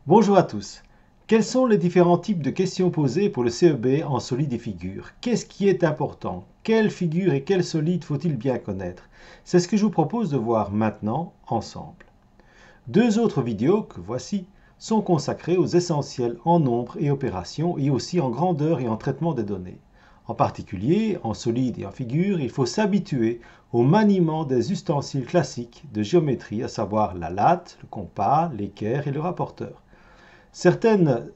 Bonjour à tous. Quels sont les différents types de questions posées pour le CEB en solide et figure? Qu'est-ce qui est important? Quelle figure et quel solide faut-il bien connaître? C'est ce que je vous propose de voir maintenant ensemble. Deux autres vidéos que voici sont consacrées aux essentiels en nombre et opérations et aussi en grandeur et en traitement des données. En particulier, en solide et en figure, il faut s'habituer au maniement des ustensiles classiques de géométrie, à savoir la latte, le compas, l'équerre et le rapporteur. Certaines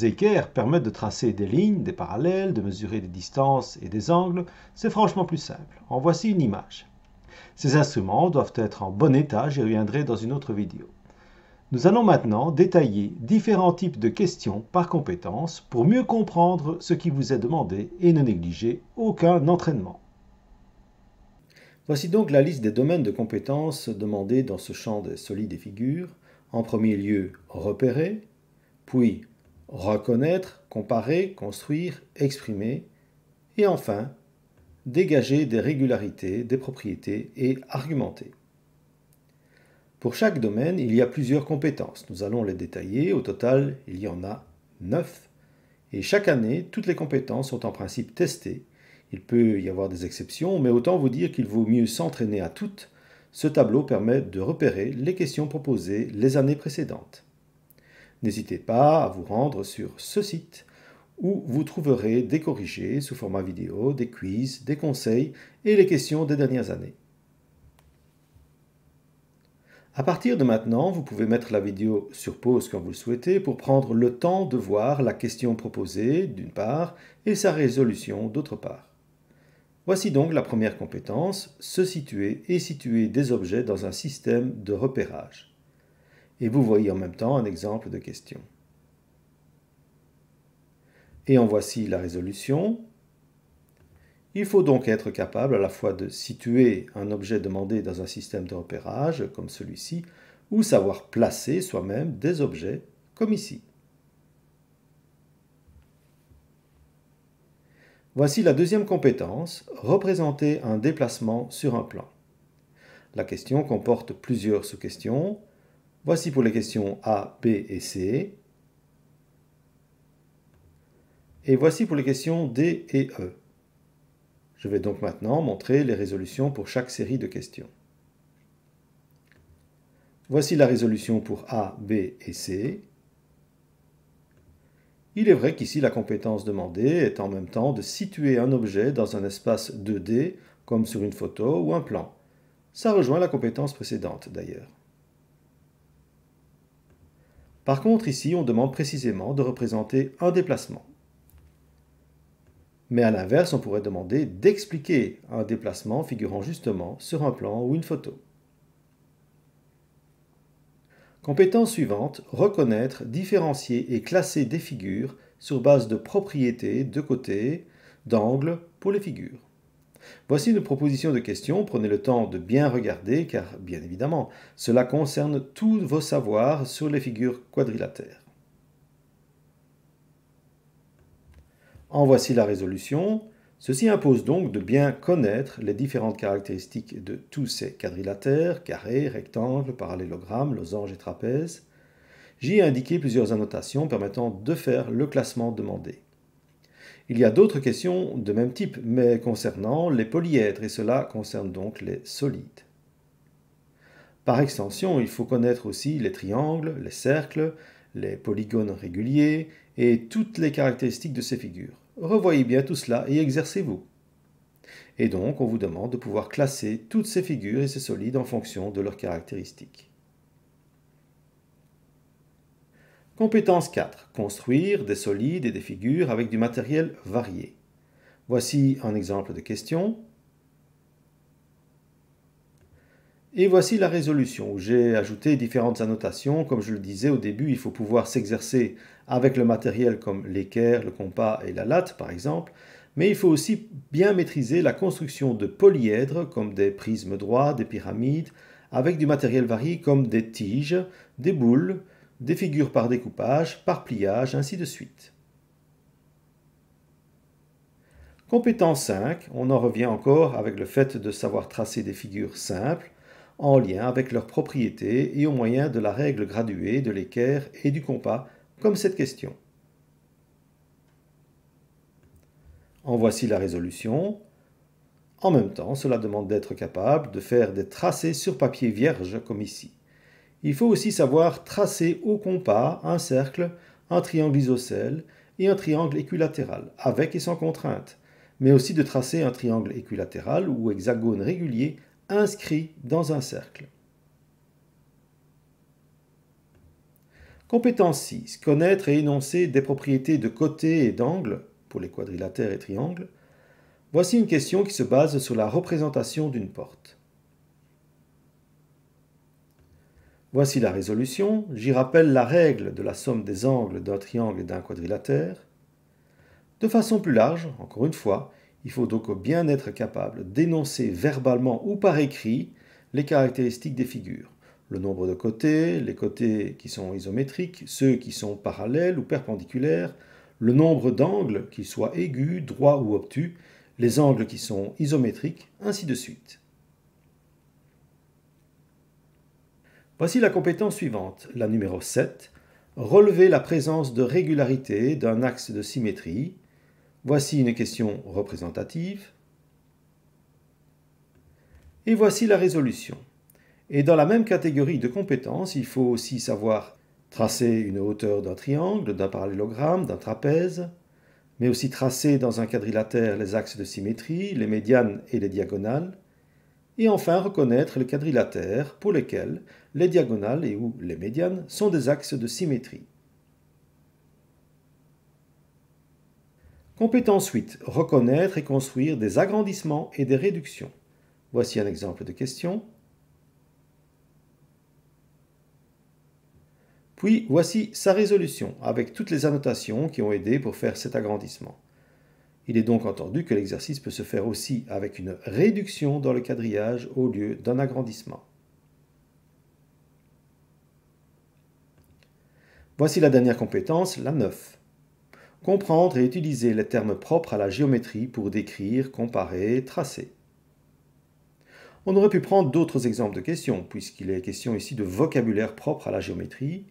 équerres permettent de tracer des lignes, des parallèles, de mesurer des distances et des angles. C'est franchement plus simple. En voici une image. Ces instruments doivent être en bon état, j'y reviendrai dans une autre vidéo. Nous allons maintenant détailler différents types de questions par compétence pour mieux comprendre ce qui vous est demandé et ne négliger aucun entraînement. Voici donc la liste des domaines de compétences demandés dans ce champ des solides et figures. En premier lieu, repérer, puis reconnaître, comparer, construire, exprimer, et enfin, dégager des régularités, des propriétés et argumenter. Pour chaque domaine, il y a plusieurs compétences. Nous allons les détailler. Au total, il y en a 9. Et chaque année, toutes les compétences sont en principe testées. Il peut y avoir des exceptions, mais autant vous dire qu'il vaut mieux s'entraîner à toutes. Ce tableau permet de repérer les questions proposées les années précédentes. N'hésitez pas à vous rendre sur ce site où vous trouverez des corrigés sous format vidéo, des quiz, des conseils et les questions des dernières années. À partir de maintenant, vous pouvez mettre la vidéo sur pause quand vous le souhaitez pour prendre le temps de voir la question proposée d'une part et sa résolution d'autre part. Voici donc la première compétence, se situer et situer des objets dans un système de repérage. Et vous voyez en même temps un exemple de question. Et en voici la résolution. Il faut donc être capable à la fois de situer un objet demandé dans un système de repérage, comme celui-ci, ou savoir placer soi-même des objets, comme ici. Voici la deuxième compétence, représenter un déplacement sur un plan. La question comporte plusieurs sous-questions. Voici pour les questions A, B et C. Et voici pour les questions D et E. Je vais donc maintenant montrer les résolutions pour chaque série de questions. Voici la résolution pour A, B et C. Il est vrai qu'ici la compétence demandée est en même temps de situer un objet dans un espace 2D, comme sur une photo ou un plan. Ça rejoint la compétence précédente d'ailleurs. Par contre, ici, on demande précisément de représenter un déplacement. Mais à l'inverse, on pourrait demander d'expliquer un déplacement figurant justement sur un plan ou une photo. Compétence suivante, reconnaître, différencier et classer des figures sur base de propriétés, de côté, d'angle pour les figures. Voici une proposition de question, prenez le temps de bien regarder car, bien évidemment, cela concerne tous vos savoirs sur les figures quadrilatères. En voici la résolution. Ceci impose donc de bien connaître les différentes caractéristiques de tous ces quadrilatères, carrés, rectangles, parallélogrammes, losanges et trapèzes. J'y ai indiqué plusieurs annotations permettant de faire le classement demandé. Il y a d'autres questions de même type, mais concernant les polyèdres, et cela concerne donc les solides. Par extension, il faut connaître aussi les triangles, les cercles, les polygones réguliers et toutes les caractéristiques de ces figures. Revoyez bien tout cela et exercez-vous. Et donc, on vous demande de pouvoir classer toutes ces figures et ces solides en fonction de leurs caractéristiques. Compétence 4. Construire des solides et des figures avec du matériel varié. Voici un exemple de question. Et voici la résolution où j'ai ajouté différentes annotations. Comme je le disais au début, il faut pouvoir s'exercer avec le matériel comme l'équerre, le compas et la latte par exemple, mais il faut aussi bien maîtriser la construction de polyèdres comme des prismes droits, des pyramides, avec du matériel varié comme des tiges, des boules, des figures par découpage, par pliage, ainsi de suite. Compétence 5, on en revient encore avec le fait de savoir tracer des figures simples. en lien avec leurs propriétés et au moyen de la règle graduée de l'équerre et du compas, comme cette question. En voici la résolution. En même temps, cela demande d'être capable de faire des tracés sur papier vierge, comme ici. Il faut aussi savoir tracer au compas un cercle, un triangle isocèle et un triangle équilatéral, avec et sans contrainte, mais aussi de tracer un triangle équilatéral ou hexagone régulier inscrit dans un cercle. Compétence 6. Connaître et énoncer des propriétés de côté et d'angle pour les quadrilatères et triangles. Voici une question qui se base sur la représentation d'une porte. Voici la résolution. J'y rappelle la règle de la somme des angles d'un triangle et d'un quadrilatère. De façon plus large, encore une fois, il faut donc bien être capable d'énoncer verbalement ou par écrit les caractéristiques des figures. Le nombre de côtés, les côtés qui sont isométriques, ceux qui sont parallèles ou perpendiculaires, le nombre d'angles, qu'ils soient aigus, droits ou obtus, les angles qui sont isométriques, ainsi de suite. Voici la compétence suivante, la numéro 7. Relever la présence de régularité d'un axe de symétrie. Voici une question représentative. Et voici la résolution. Et dans la même catégorie de compétences, il faut aussi savoir tracer une hauteur d'un triangle, d'un parallélogramme, d'un trapèze, mais aussi tracer dans un quadrilatère les axes de symétrie, les médianes et les diagonales, et enfin reconnaître les quadrilatères pour lesquels les diagonales et ou les médianes sont des axes de symétrie. Compétence 8. Reconnaître et construire des agrandissements et des réductions. Voici un exemple de question. Puis voici sa résolution, avec toutes les annotations qui ont aidé pour faire cet agrandissement. Il est donc entendu que l'exercice peut se faire aussi avec une réduction dans le quadrillage au lieu d'un agrandissement. Voici la dernière compétence, la 9. Comprendre et utiliser les termes propres à la géométrie pour décrire, comparer, tracer. On aurait pu prendre d'autres exemples de questions, puisqu'il est question ici de vocabulaire propre à la géométrie.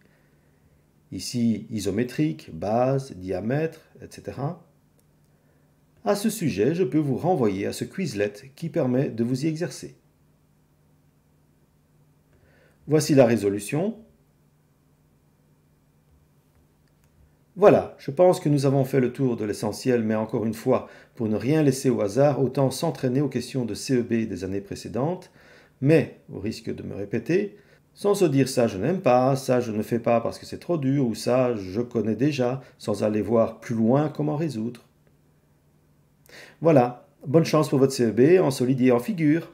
Ici, isométrique, base, diamètre, etc. À ce sujet, je peux vous renvoyer à ce Quizlet qui permet de vous y exercer. Voici la résolution. Voilà, je pense que nous avons fait le tour de l'essentiel, mais encore une fois, pour ne rien laisser au hasard, autant s'entraîner aux questions de CEB des années précédentes, mais, au risque de me répéter, sans se dire ça je n'aime pas, ça je ne fais pas parce que c'est trop dur, ou ça je connais déjà, sans aller voir plus loin comment résoudre. Voilà, bonne chance pour votre CEB en solide et en figure.